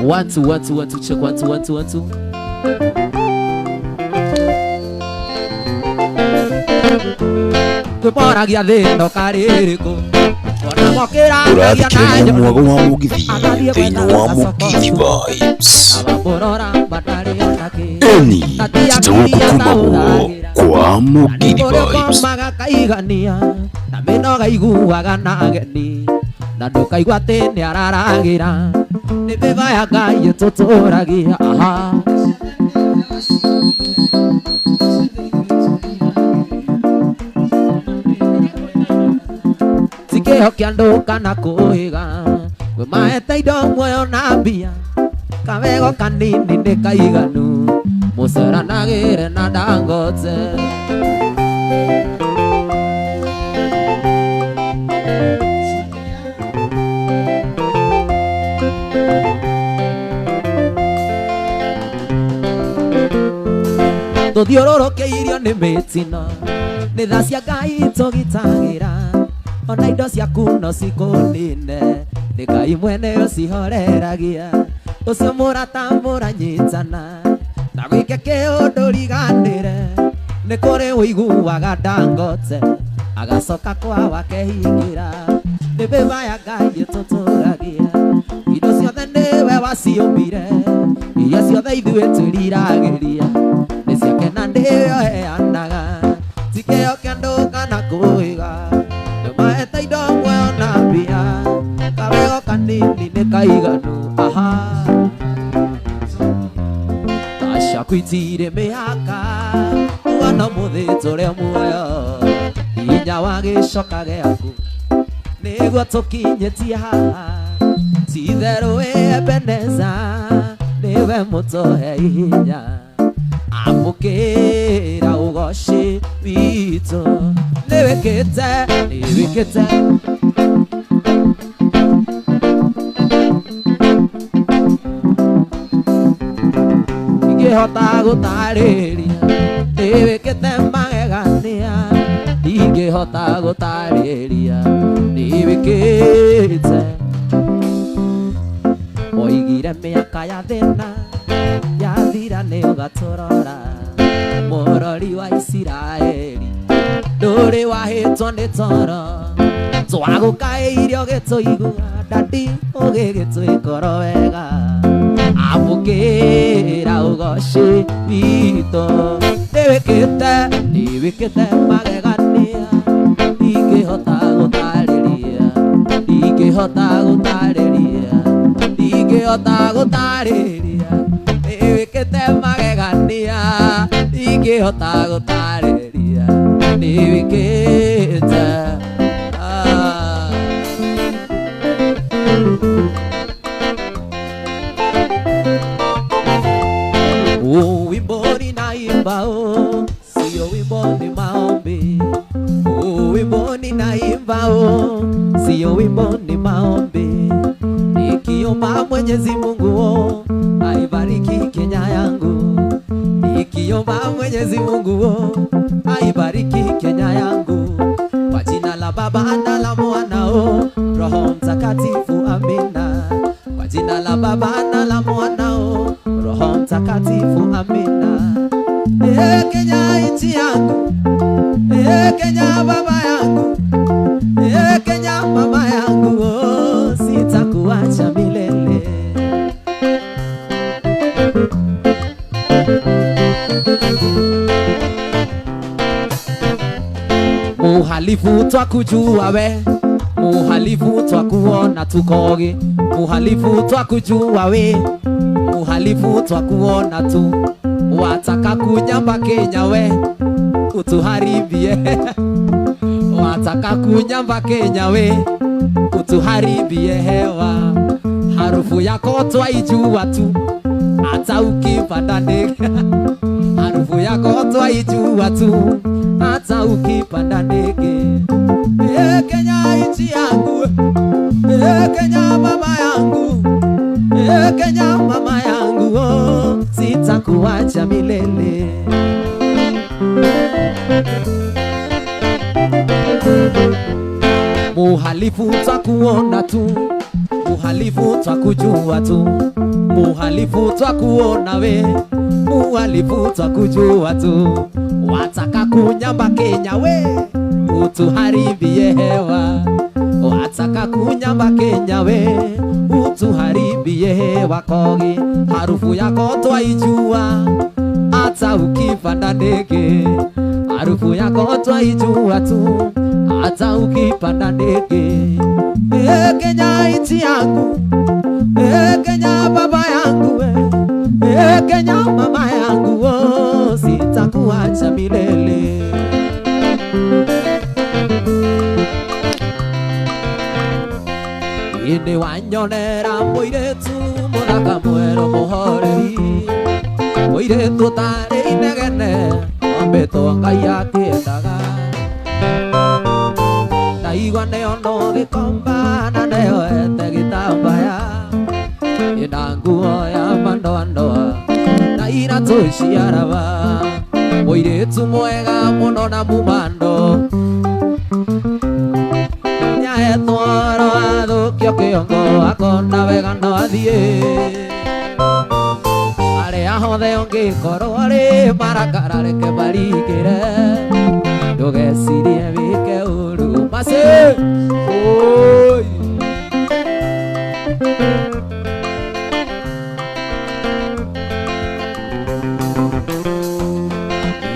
One, two, one, two, one, two, check, one, two, one, two, one, two. Tuporagia thino kaririko Urathikiriria mwago wa mugithi thiini wa Mugithi Vibes. Eni titugukuma kwa Mugithi Vibes. Na minoga iguaga na ageni na ndukaigua ati ni araragira ni bibaya Ngai tuturagia Hokia ndo kana kuiga we maete indo muoyo na mbia kawego kanini ni kaiganu musera nagire na Dangote tuthiururukeirio ni mitino ni tha cia Ngai tugitagira ona indo ciaku no cikunine ni Ngai mwene ucihoreragia ucio murata muranyitana na gwike kiundu riganire ni kuri uiguaga Dangote agacoka kwa wake hingira ni bibaya Ngai tuturagia indo ciothe niwe waciumbire iria ciothe ithuĩ twĩriragĩria nĩ ciake na nĩyo heanaga tikĩo kĩa andũ kana kũiga maeta indo muoyo na mbia kawego kanini ni kaiganu tasha kwitire mihaka wana muthi tũrĩ muoyo hinya wa gĩcoka gĩaku nĩguo tũkinyĩtie haha ti-itherũ Ebeneza nĩwe mũtũhe hinya amũkĩra ũgoci witũ niwikite ingihota gutariria niwikite magegania ingihota gutariria niwikite oigire miaka ya thina yathira ni ugaturora murori wa Isiraeli ndũrĩ wahĩtwo nĩ toro twagũkaĩirio gĩtũigua ndandi ũgĩgĩtwĩkoro wega amũkĩra ũgoci witũ nĩwĩkĩte magegania ingĩhota gũtarĩria nĩwĩkĩte magegania ingĩhota gũtarĩria niwikite wimbo ninaimba sio wimbo ni maombi wimbo ninaimba sio wimbo ni maombi nikiomba Mwenyezi Mungu aibariki Kenya yangu nikiomba Mwenyezi Mungu aibariki Kenya yangu kwa jina la Baba na la Mwana Roho Mtakatifu amina kwa jina la Baba na la Mwana Roho Mtakatifu amina Kenya nchi yangu Kenya baba yangu Kenya mama yangu sitakuacha milele muhalifu twakujua we muhalifu twakuona tukoge muhalifu twakujua we muhalifu twakuona tu wataka kunyamba Kenya we utuharibie wataka kunyamba Kenya we utuharibie hewa harufu yako twaijua tu hata ukipanda ndege harufu yako twaijua tu hata ukipanda ndege Kenya nchi yangu Kenya mama yangu Kenya mama yangu sitakuacha milele muhalifu twakuona tu muhalifu twakujua tu muhalifu twakuona we, muhalifu twakujua tu, wataka kunyamba Kenya we, utuharibie hewa, wataka kunyamba Kenya we, utuharibie hewa Kogi, harufu yako twaijua, hata ukipanda ndege, harufu yako twaijua tu, hata ukipanda ndege. Kenya nchi yangu, Kenya baba yangu, Kenya mama yangu, oh, sitakuacha milele. Inde wanyonera muiretu muthaka mwero muhoreri, muiretu tari inegene ombetwo Ngai akiendaga, ndaigua neono gikomba na neoete gitambaya, ina nguo ya mandoandoa na iratu ciaraba, muiretu mwega muno na mumando, nyaetwaro athukio kiongo akona wega no athie, aria hothe ungikorwo ari marakara reke marigire, ndugecirie wike uru mase oi.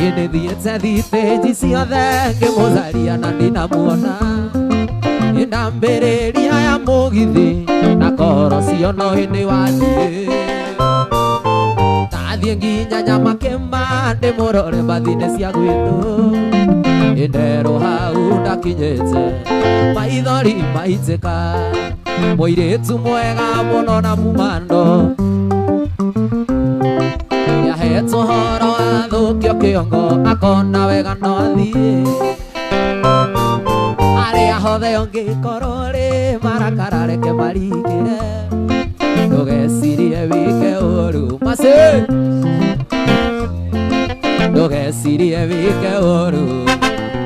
Ine thiete thiteji ciothe ngimutharia na ndinamuona, indambĩrĩria ya mũgithi na koro ciono hĩndĩ wathiĩ, tathiĩ nginya Nyamakĩma ndĩmũrore mbathi-inĩ cia gwitũ, ĩnderwo hau ndakinyĩte maithori maitĩka, mũirĩtu mwega mũno na mumando, nĩahetwo ũhoro athũkio kĩongo akona wega no athiĩ, aria hothe ungikorwo ri marakara reke marigire, ndugecirie wike uru mase, ndugecirie wike uru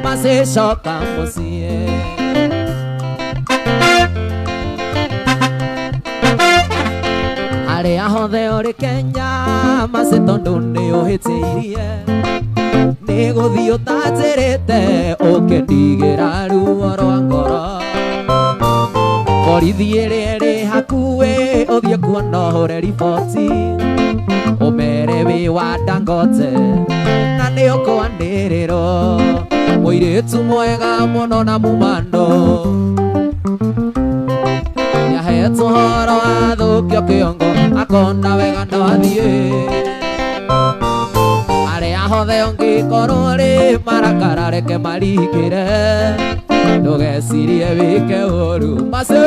mase, coka mucie. Aria hothe uri Kenya mase tondu ni uhitiirie, niguthii utanjirite ukindigĩra ruo rwa ngoro, borithi ĩrĩa ĩrĩ hakuhĩ ũthiĩ kuona ũhũre riboti, ũmere wĩ wa Dangote na nĩ ũkwanĩrĩrwo, mũirĩtu mwega mũno na mumando, nĩahetwo ũhoro athũkio kĩongo akona wega no athiĩ, aria hothe ungikorwo ri marakara reke marigire, ndugecirie wike uru mase,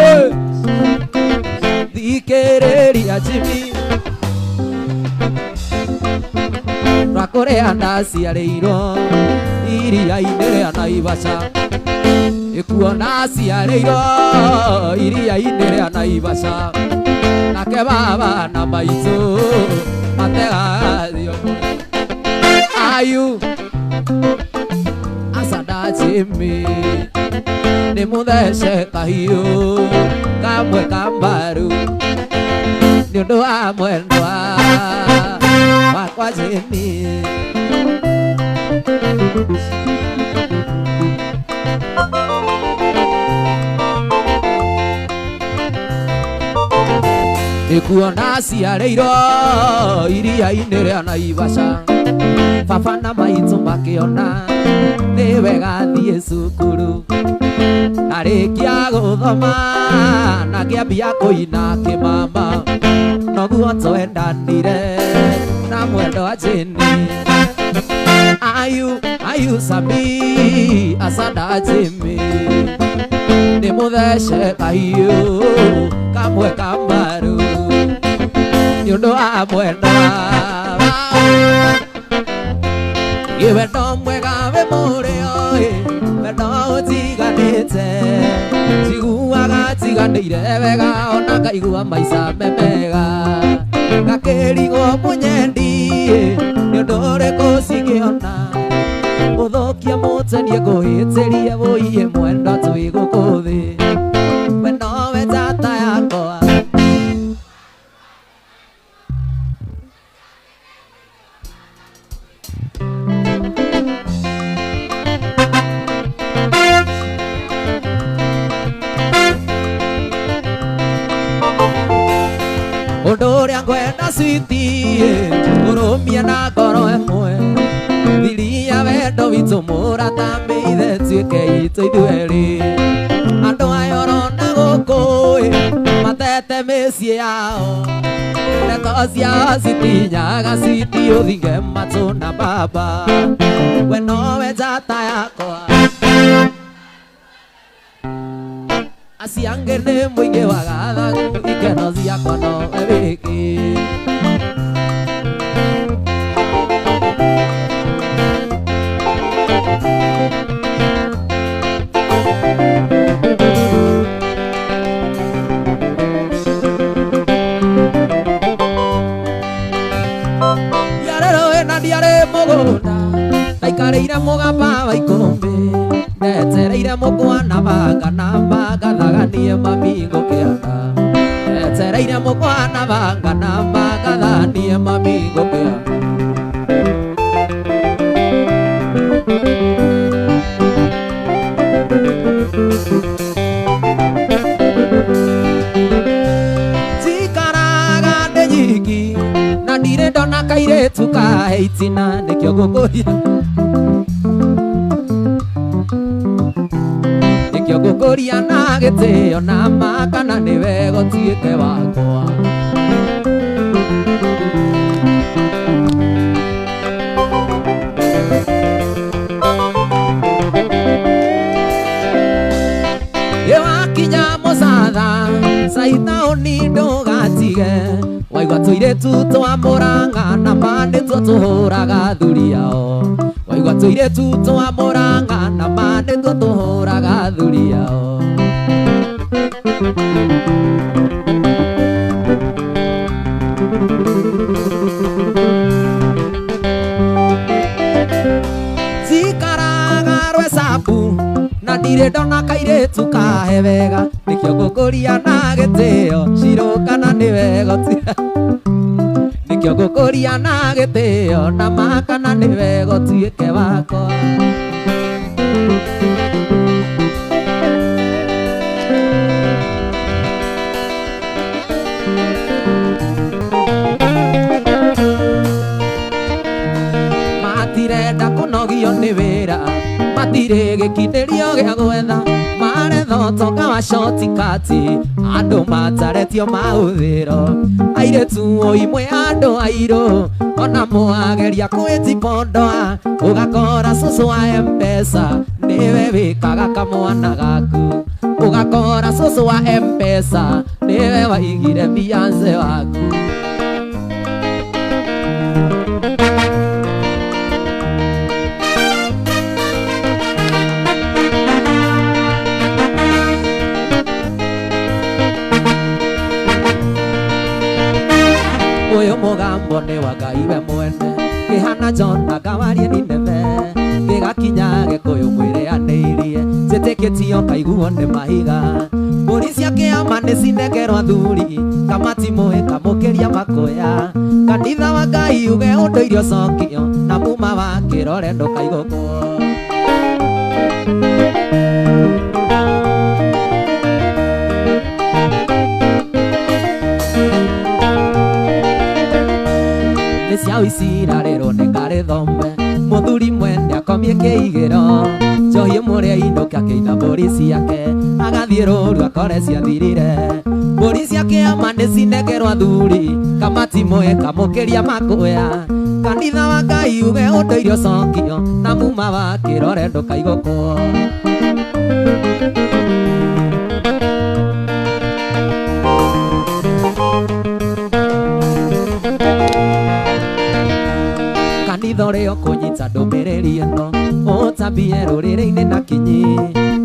thikĩrĩria Jimmy rwa kũrĩa ndaciarĩirwo iria-inĩ rĩa Naivasha, ikuona ciarĩirwo iria-inĩ rĩa Naivasha, nake baba na maitũ mategathio ayu asada Jimmy ni muthece kahiũ kamwe kambaru nĩ ũndũ wa mwendwa wakwa Jimmy. Ikuona ciarĩirwo iria-inĩ rĩa Naivasha, baba na maitũ makĩona nĩ wega thiĩ cukuru, arĩkia gũthoma na kĩambia kũina kĩmama, noguo twendanire na mwendwa Jimmy, ayu Sami asada Jimmy, nĩ mũthece kahiũ kamwe kambaru nĩ ũndũ wa mwendwa, wendo mwega wĩ mũrĩo wendo ũtiganĩte, njiguaga tiganĩire wega ona ngaigua maica me mega, ngakĩrigwo mũnyendi nĩ ũndũ ũrĩkũ cingĩona, ũthũkia mũtenie ngũhĩtĩrie wũiye mwendwa twĩ gũkũ thĩ, we nowe njata yakwa Udoria ngwenda switi urumia na ngoro emwe thiria wendo witũ mũratambĩ ithe tuĩke itũ ithuerĩ andũ aya ũrona gũkũ matete mĩciĩ yao ndeto ciao citinyaga citi ũthinge matũ na baba we nowe njata yakwa aciangĩ nĩ mũingĩ wa gathagu ikeno ciakwa nowe wĩkĩ Aikarĩire mũgamba wa ikũmbĩ ndetereire mũkwana banga thaganie mamingo kĩanda ndetereire mũkwana banga thaganie mamingo kĩanda tikaraga ndĩ nyingi na ndirĩ ndona kairĩtu kahe itina nĩkĩo ngũkũria ngũkũria na gĩtĩo na makana nĩwe gũtuĩke wakwa ĩwakinya mũcatha caitaũni ndũgatige waigua tũirĩtu twa Mũrang'a na mandĩtwo tũhũraga thuri yao waigua tũirĩtu twa Mũrang'a na mandĩtwo tũhũraga thuri yao cikaraga rwecabu na ndirĩ ndona kairĩtu kahe wega nĩkĩo ngũkũria na gĩtĩo cirũkana nĩwe gũtuĩke nĩkĩo ngũkũria na gĩtĩo na makana nĩwe gũtuĩke wakwa matirenda kũnogio nĩ wĩra matirĩ gĩkindĩrio gĩa gwetha maretha ũtonga wa shortcut andũ mataretio mahũthĩro airĩtu imwe andũ airũ ona mwageria kwĩtipondoa ũgakora cũcũ wa M-Pesa nĩwe wĩkaga kamwana gaku ũgakora cũcũ wa M-Pesa nĩwe waigire Beyonce waku ũyũ mũgambo nĩ wa Ngai we mwene kĩhana Jona ngawarie Nineve gĩgakinya Gĩkũyũ mwĩrĩanĩirie njĩtĩkĩtio kaiguo nĩ mahiga mbũri cia kĩama nĩ cinegerwo athuri kamati mũĩ kamũkĩria makũya kanitha wa Ngai uge ũndũ irio cokio na muma wa kĩrore ndũkaigũkwo ciao icirarĩrwo nĩ Karĩthombe mũthuri mwene akomie kĩigĩro njohi mũrĩa inũka akĩina mbũri ciake agathiĩ rũru akore ciathirire mbũri cia kĩama nĩ cinegerwo athuri kamati mũĩ kamũkĩria makũya kanitha wa Ngai uge ũndũ irio cokio na muma wa kĩrore ndũkaigũkwo Kanitha kũnyita ndũmĩrĩri ĩno ũtambie rũrĩrĩ-inĩ na kinyi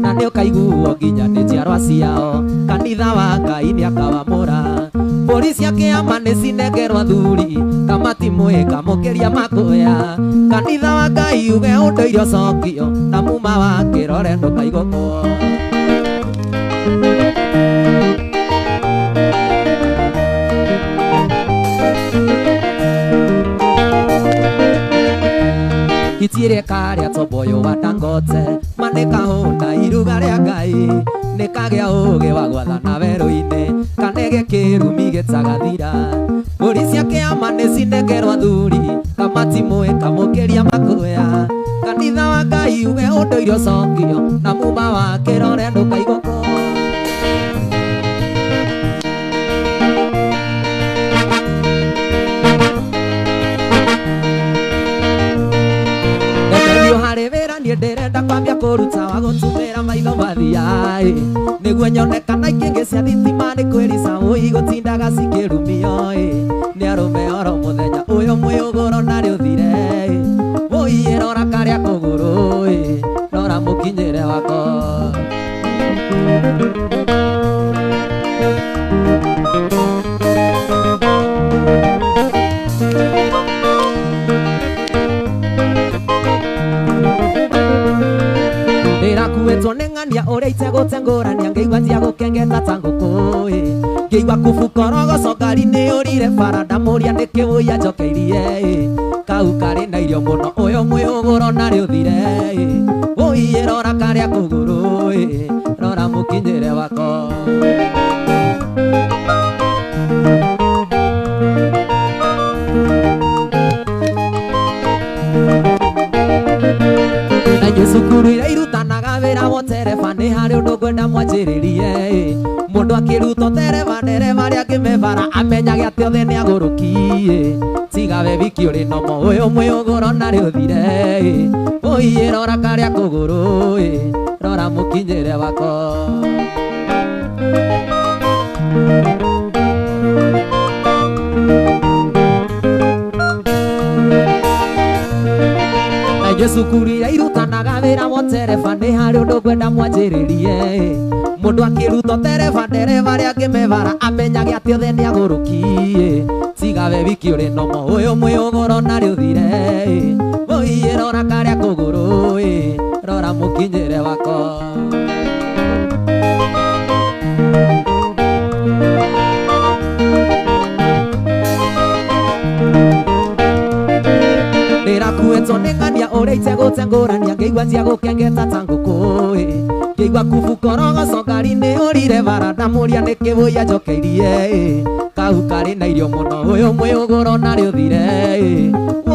na nĩ ũkaiguo nginya nĩ njiarwa ciao kanitha wa Ngai nĩ akawamũra mbũri cia kĩama nĩ cinegerwo athuri kamati mũĩ kamũkĩria makũya kanitha wa Ngai uge ũndũ irio cokio na muma wa kĩrore ndũkaigũkwo Itire karĩa tomboyo wa Dangote manĩka hũna iruga rĩa Ngai nĩkagĩa ũgĩ wa gwathana werũ-inĩ kanege kirumi gĩtagathira mbũri cia kĩama nĩcinengerwo athuri kamati mũĩ kamũkĩria makũya kanitha wa Ngai uge ũndũire ũcokio na muma wa kĩrore ndũkaigũko ndirenda kwambia kũruta wa gũtumĩra maitho mathiaĩ nĩguo nyonekana ikĩngĩ cia thitima nĩ kwĩrica ũi gũtindaga cikĩrumioĩ nĩ arũme oro mũthenya ũyũ mwĩũgũro narĩ ũthire ũi rora karĩa kũgũrũĩ rora mũkinyĩre wako ndĩrakuĩtwo nĩ ng'ania ũrĩa itegũtengũrania ngĩigua tia gũkengeta ta ngũkũĩ ngĩigua kubukorogoco ngari nĩ ũrire bara ndamũria nĩ kĩwũia njokeirie kau karĩ na irio mũno ũyũ mwĩũgũro narĩ ũthire ũi rora karĩa kũgũrũĩ rora mũkinyĩre wako cukuru iria irutanaga wĩra wa tereba nĩ harĩ ũndũ ngwenda mwanjĩrĩrie mũndũ akĩruta tereba ndereba rĩa ngĩmebara amenyage atĩ othe nĩ agũrũki tiga we wiki ũrĩ nomo ũyũ mwĩũgũro narĩ ũthire ũi rora karĩa kũgũrũĩ rora mũkinyĩre wako cukuru iria irutanaga wĩra wa tereba nĩ harĩ ũndũ ngwenda mwanjĩrĩrie mũndũ akĩruta tereba ndereba rĩa ngĩmebara amenyage atĩ othe nĩ agũrũki tiga we wiki ũrĩ nomo ũyũ mwĩũgũro narĩ ũthire ũi rora karĩa kũgũrũĩ rora mũkinyĩre wako ndĩrakuĩtwo nĩ ng'ania ũrĩa itegũtengũrania ngĩigua tia gũkengeta ta ngũkũĩ ngĩigua kubukorogoco ngari nĩ ũrire bara ndamũria nĩ kĩwũia njokeirie kau karĩ na irio mũno ũyũ mwĩũgũro narĩ ũthire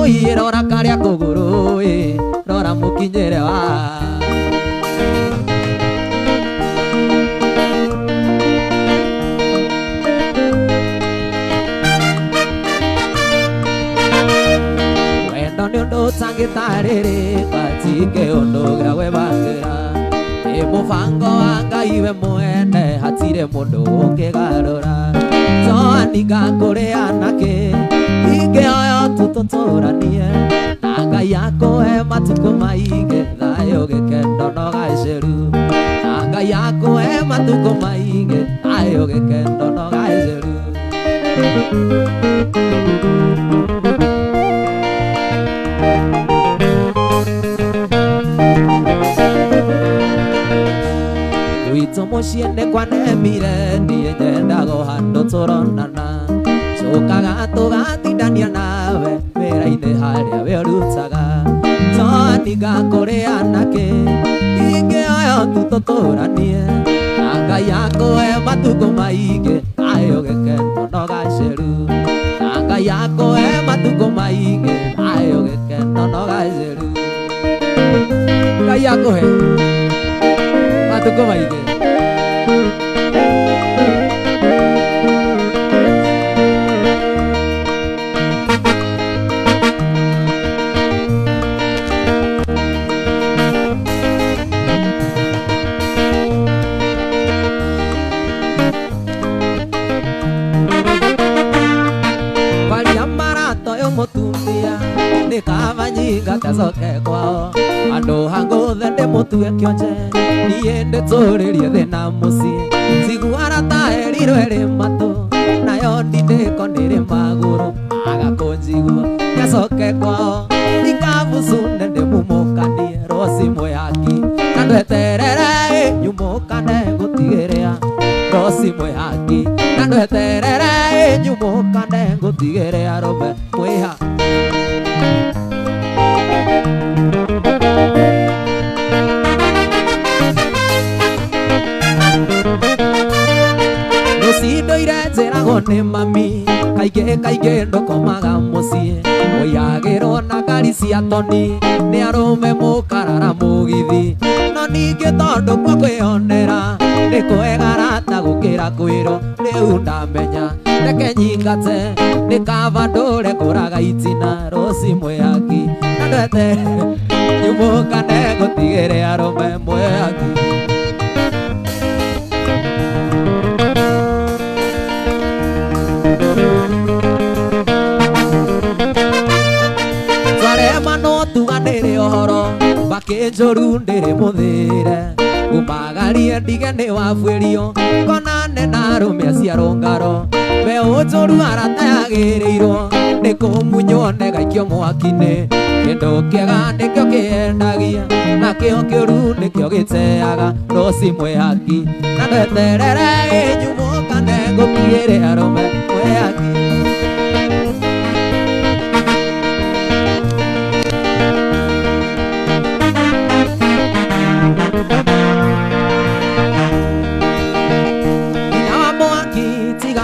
ũi rora karĩa kũgũrũĩ rora mũkinyĩre wa nĩ ũndũ ũtangĩtarĩrĩka tike ũndũ ũrĩa webangĩra nĩ mũbango wa Ngai we mwene hatirĩ mũndũ ũngĩgarũra toaninga kũrĩ anake ingĩoyo tu tũtũranie na Ngai akũhe matukũ maingĩ thayũ gĩkeno no gaceru na Ngai akũhe matukũ maingĩ thayũ gĩkeno no gaceru gwitũ mũciĩ nĩ kwanemire niĩ nyendaga handũ tũronana cokaga tũgatindania nawe wĩra-inĩ harĩa we ũrutaga toaninga kũrĩ anake ingĩoyo tu tũtũranie na Ngai akũhe matukũ maingĩ thayũ gĩkeno no gaceru na Ngai akũhe matukũ maingĩ thayũ gĩkeno no gaceru Ngai akũhe matukũ maingĩ mũtumia nĩ kabanyinga gacoke kwao andũ hangũthe ndĩmũtue kĩonje niĩ ndĩtũrĩrie thĩna mũciĩ njiguara ta erirwo ĩrĩ matũ nayo ndindĩko nĩrĩ magũrũ agakũnjigua gacoke kwao ikabucunde ndĩmumũkanie roci mwĩhaki na ndweterere nyumũkane ngũtigĩrĩra roci mwĩhaki na ndweterere nyumũkane ngũtigĩrĩra rũme mwĩha rũcindo kaingĩ ndukomaga mũciĩ ũyagĩrwo na ngari cia toni nĩ arũme mũkarara mũgithi no ningĩ tondũ kwa kwĩonera nĩ kwega rata gũkĩra kwĩrwo rĩu ndamenya reke nyingate nĩ kaba ndũre ngũraga itina Rosi Mwihaki na ndwete nyumũkane gũtigĩre arũme Mwihaki twarema no tuganĩre ũhoro bakĩnjũru ndĩrĩ mũthĩre umagarie ndige nĩ wabuĩrio konane na arũme aciarwo ngaro mbeũ njũru arata yagĩrĩirwo nĩ kũmunywo negaikio mwaki-inĩ kĩndũ kĩega nĩkĩo kĩendagia na kĩo kĩũru nĩkĩo gĩteaga Rosi Mwihaki na ndweterere nyumũkane ngũkiĩre arũme Mwihaki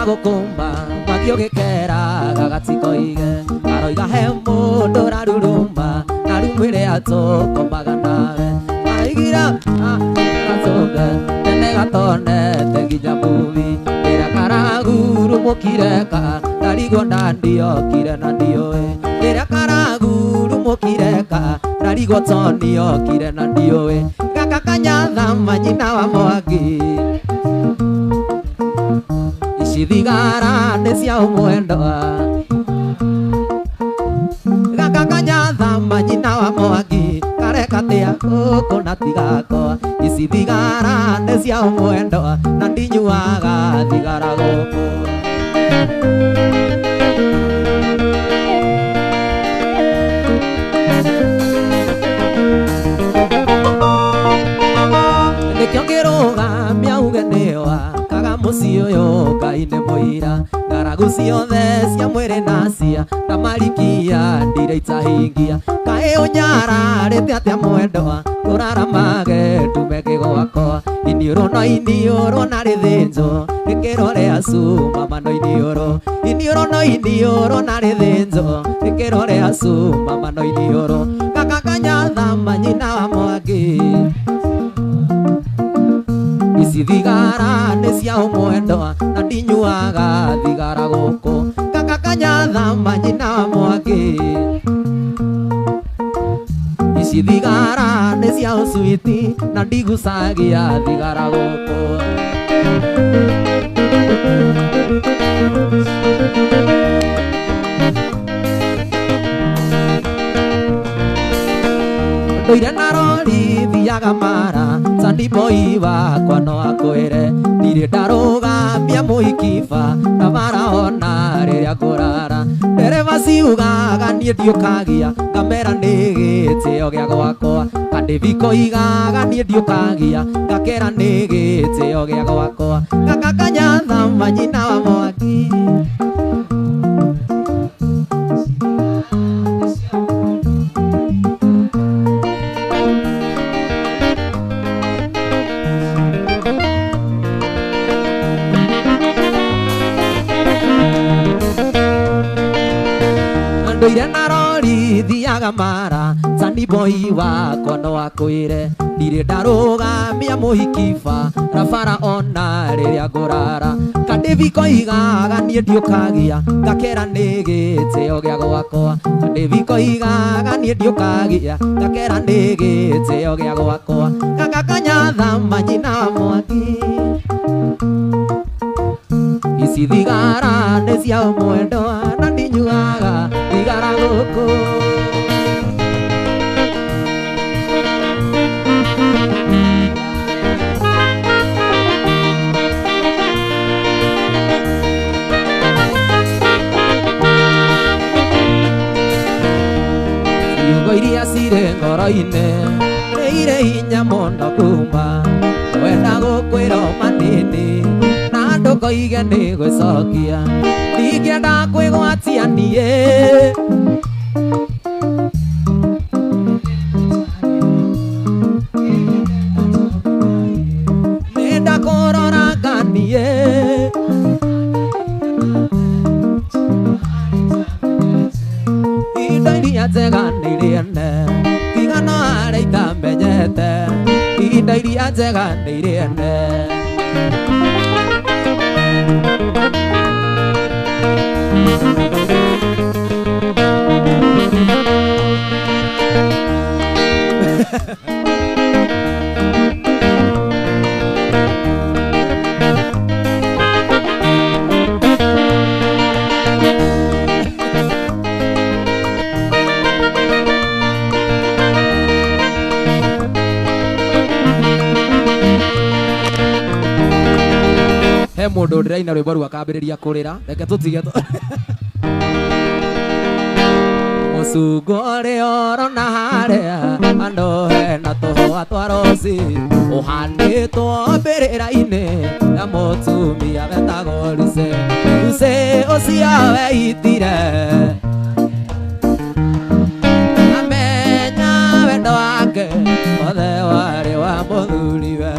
gũkũmba mwaki ũgĩkera gagatikoige aroiga he mũndũ ũrarurumba na rumĩre atũkombaga nawe aigira atũnge tene gatonete nginya muvi ĩra karagurumũkireka ndarigwo ndandiokire na ndiũĩ ĩra karagurumũkireka ndarigwo toniokire na ndiũĩ gaka kanyatha nyina wa Mwangi thigara nĩ cia ũmwendoa gaka kanyatha nyina wa Mwangi kareka tĩa gũkũ na tigakwa ici thigara nĩ cia ũmwendoa na ndinyuaga thigara gũkũ nĩkĩo ngĩrũgamia uge nĩwa mũciĩ ũyũ Ngai nĩ mũira ng'aragu ciothe cia mwĩrĩ na cia na marikia ndire itahingia kaĩ ũnyararĩte atĩa mwendwa tũraramage ndume gwakwa iniũrũ na rĩthĩnjo rĩkĩrore acuma mano iniũrũ na rĩthĩnjo rĩkĩrore acuma mano iniũrũ gaka kanyatha nyina wa Mwangi ici thigara nĩ cia ũmwendoa na ndinyuaga thigara gũkũ gaka kanyatha nyina wa Mwangi ici thigara nĩ cia ũcuiti na ndigucagia thigara gũkũ ndũire na rori thiaga mara Sandy boy wakwa no akwĩre ndirĩ ndarũgamia mũhikiba na bara ona rĩrĩa ngũrara ndereba ciugaga niĩ ndiũkagia ngamera nĩ gĩtĩo gĩa gwakwa Kandĩbi koigaga niĩ ndiũkagia ngakera nĩ gĩtĩo gĩa gwakwa gaka kanyatha nyina wa Mwangi ndũire na rori thiaga mara Sandy boy wakwa no akwĩre ndirĩ ndarũgamia mũhikiba na bara ona rĩrĩa ngũrara Kandĩbi koigaga niĩ ndiũkagia ngakera nĩ gĩtĩo gĩa gwakwa Kandĩbi koigaga niĩ ndiũkagia ngakera nĩ gĩtĩo gĩa gwakwa gaka kanyatha nyina wa Mwangi ici thigara nĩ cia ũmwendoa na ndinyuaga thigara gũkũ ciugo iria cirĩ ngoro-inĩ nĩ irĩ hinya mũno kuma wenda gũkwĩra manini na ndũkoige nĩ gwĩcokia ndingĩenda kwĩgwatia niĩ nĩndakũrora nganie iria njega nĩ irĩ ene tigana harĩa itamenyete ihinda iria njega nĩ irĩ ene he mũndũ ndĩraina rwĩmbo rũu akambĩrĩria kũrĩra reke tũtige mũcungu ũrĩ orona harĩa andũ hena tũhũa twa rosi ũhandĩtwo mbĩrĩra-inĩ ya mũtumia wetagwo Lucy Lucy ũcio weitire amenya wendo wake wothe warĩ wa mũthuriwe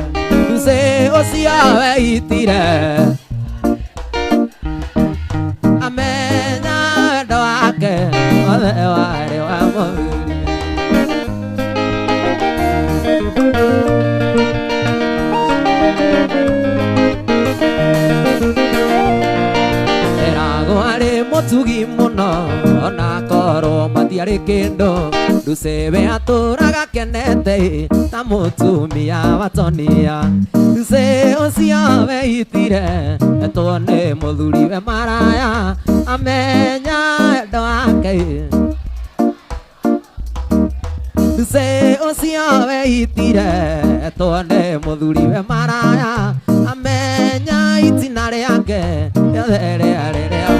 Lucy ũcio weitire amenya wendo wake wothe warĩ wa mũthuriwe eragwo arĩ mũtugi mũno ona korwo matiarĩ kĩndũ Lucy we atũraga kenete ta mũtumia wa Tonia Lucy ũcio weitire etwo nĩ mũthuriwe maraya amenya wendo wake Lucy ũcio weitire etwo nĩ mũthuriwe maraya amenya itina rĩake rĩothe rĩarĩ rĩa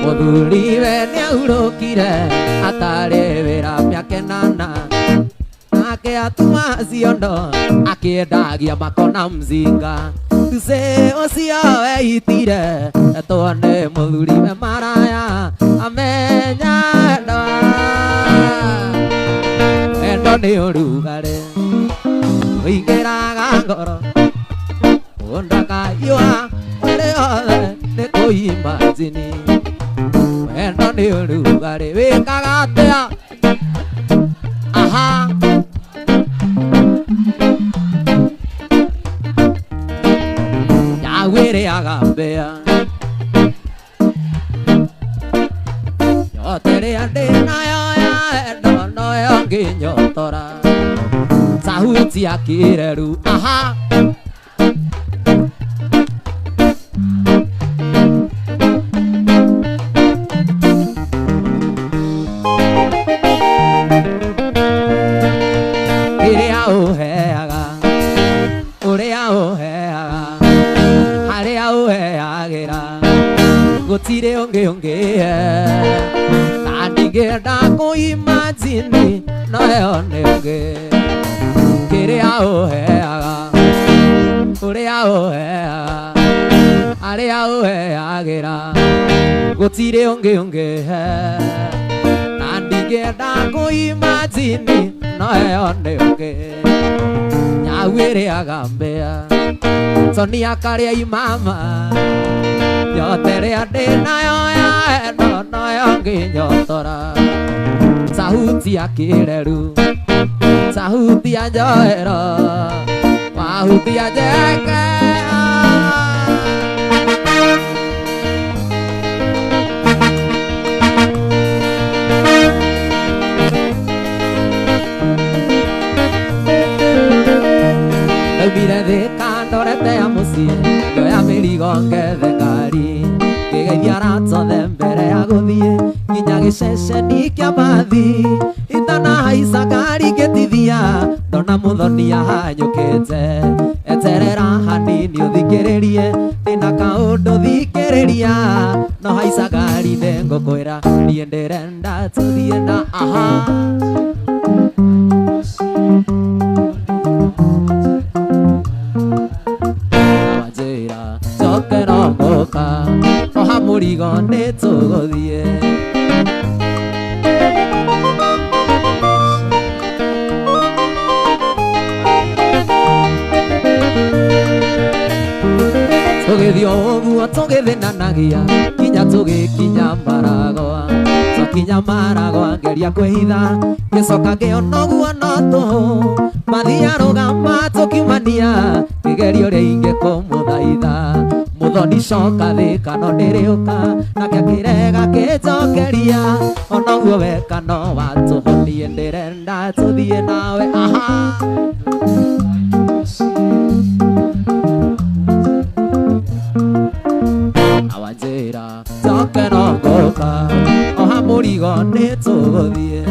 mũthuriwe nĩaurũkire atarĩ wĩra mĩaka 8 nake atuma ciondo akĩendagia makona mzinga Lucy ũcio weitire etwo nĩ mũthuriwe maraya amenya wendo nĩ ũrugarĩ ũingĩraga ngoro mũndũ akaiua mwĩrĩ wothe nĩ kũimagine wendo nĩ ũrugarĩ wĩkaga atĩa aha nyagwĩrĩaga mbĩa yote rĩa ndĩnayo ya wendo noyo ngĩnyotora sauti ya kĩreru aha gũtirĩ ũngĩ na ndingĩenda kũimagine noyo nĩ ũngĩ kĩrĩa ũheaga ũrĩa ũheaga arĩa ũheagĩra gũtirĩ ũngĩ na ndingĩenda kũimagine noyo nĩ ũngĩ nyau ĩrĩaga mbĩa Tonia akarĩa imama yote rĩa ndĩnayo ya wendo noyo ngĩnyotora sauti ya kĩreru sauti ya njohero wahutia njeke ndaumire thĩ kandorete ya mũciĩ ngĩoya mĩrigo ngethe ngari ngĩgeithia arata othe mbere ya gũthiĩ nginya gĩceceni kĩa mbathi itanahaica ngari ngĩtithia ndona mũthonia hanyũkĩte eterera hanini ũthikĩrĩrie ndĩna kaũndũ thikĩrĩria no haica ngari nĩngũkwĩra niĩ ndĩrenda tũthiĩ na aha oha mũrigo nĩtũgũthiĩ tũgĩthiĩ ũguo tũgĩthĩnanagia kinya tũgĩkinya Maragwa. Twakinya Maragwa ngeria kwĩhitha ngĩcoka ngĩona ũguo no tũhũ mathiarũgama tũkiumania kĩgerio ũrĩa ingĩkũmũthaitha Muthoni coka thĩ kano nĩrĩũka nake kĩrega kĩnjokeria ona ũguo we kano watũhonie ndĩrenda tũthiĩ nawe Awanjĩra njoke no ngũka oha mũrigo nĩtũgũthiĩ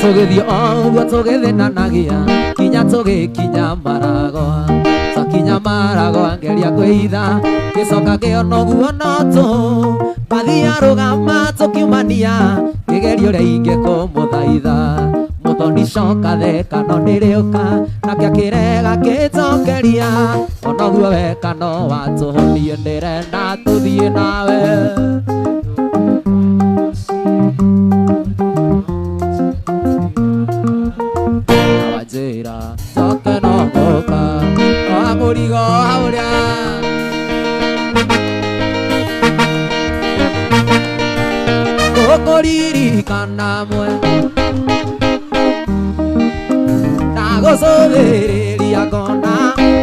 tũgĩthiĩ ũguo tũgĩthĩnanagia kinya tũgĩkinya Maragwa. Twakinya Maragwa ngeria kwĩhitha ngĩcoka ngĩona ũguo no tũhũ mathiarũgama tũkiumania kĩgerio ũrĩa ingĩkũmũthaitha Muthoni coka thĩ kano nĩrĩũka nake kĩrega kĩnjokeria ona ũguo we kano watũhonie ndĩrenda tũthiĩ nawe Awanjĩra njoke no ngũka oha mũrigo haũrĩa gũkũririkana mwe ndagũcũthĩrĩria ngona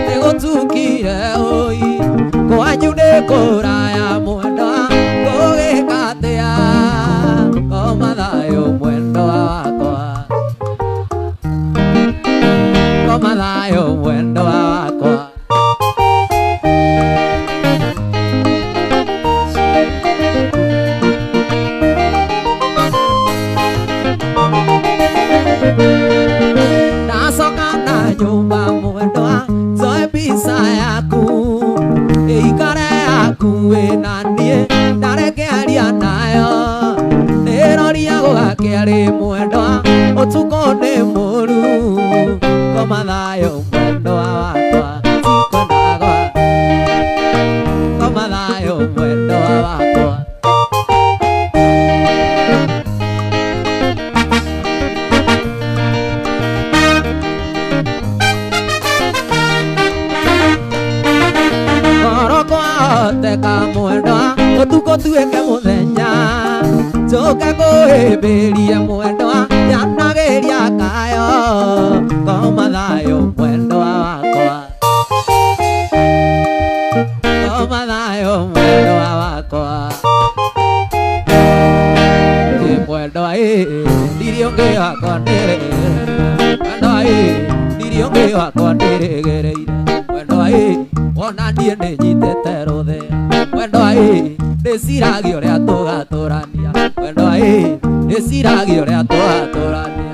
nĩgũtukire ũi kwanyu nĩ kũraya mwendwa ngũgĩka atĩa ngoma thayũ mwendwa wakwa ngoma thayũ mwendwa wakwa nacoka na nyũmba mwendwa njoe mbica yaku ĩikare yaku wĩna niĩ ndarekearia nayo nĩroria gũgakĩarĩ mwendwa ũtukũ nĩ mũru ngoma thayũ mwendwa wakwa tikwendagwa ngoma thayũ mwendwa wakwa teka mwendwa ũtukũ tuĩke mũthenya njoke kũhĩmbĩrie mwendwa nyanagĩria kayo ngoma thayũ mwendwa wakwa ngoma thayũ mwendwa wakwa mwendwa ndirĩ ũngĩ wakwa mwendwa ndirĩ ũngĩ wakwa ndĩrĩgĩrĩire mwendwa wona niĩ nĩnyitĩte rũthĩa mwendwa ndĩciragia ũrĩa tũgatũrania mwendwa ndĩciragia ũrĩa tũgatũrania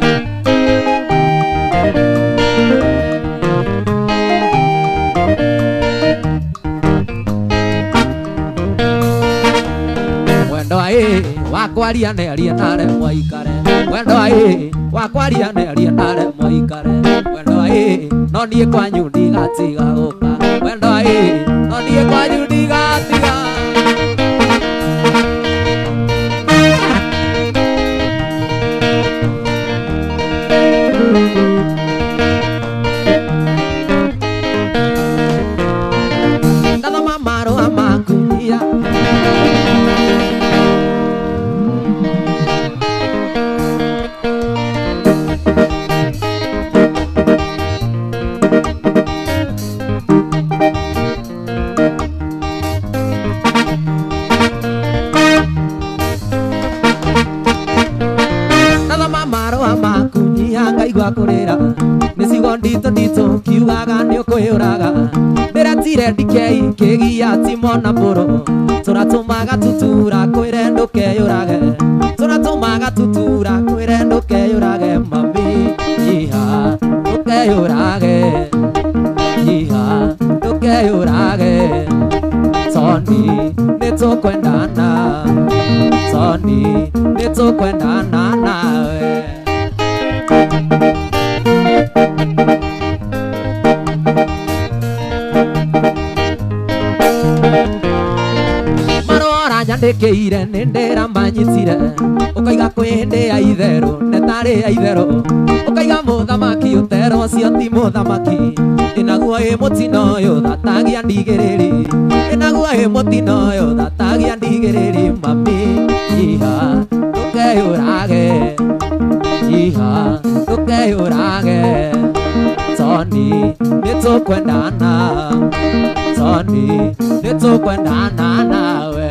mwendwa wakwaria nĩarie nare mwaikare mwendwa wakwaria nĩarie nare mwaikare mwendwa no niĩ kwanyu ndigatiga gũka mwendwa no niĩ kwanyu ndigatiga ndathoma marũa maku hiya ngaigua kũrĩra mĩcigo nditũ nditũ kiugaga nĩ ũkwĩyũraga ndĩretire ndikei kĩgia timona mbũrũ tũratũmaga tutura kwĩre ndũkeyũrage tũratũmaga tutura kwĩre ndũkeyũrage mami nyiha ndũkeyũrage nyiha ndũkeyũrage Soni nĩtũkwendana Soni nĩtũkwendana nawe nyandĩkĩire nĩ ndĩramanyitire ũkaiga kwĩ hĩndĩ ya itherũ netarĩ ya itherũ ũkaiga mũthamaki ũtero ũcio ti mũthamaki ĩnaguo ĩ mũtino ũyũ thatagia ndigĩrĩri ĩnaguo ĩ mũtino ũyũ thatagia ndigĩrĩri mami iha ndũkeyũrage iha ndũkeyũrage Tony nĩtũkwendana Tony nĩtũkwendana nawe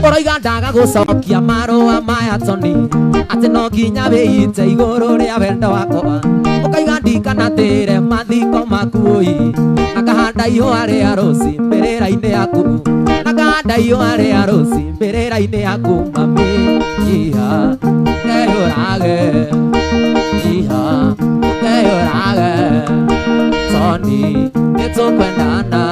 Ũroiga ndaga gũcokia marũa maya Tony atĩ no nginya wĩite igũrũ rĩa wendo wakwa ũkaiga ndikanatĩre mathiko maku ũi na kahanda ihũa rĩa rũci mbĩrĩra-inĩ yaku na kahanda ihũa rĩa rũci mbĩrĩra-inĩ yaku mami iha ndũkeyũrage iha ndũkeyũrage Tony nĩtũkwendana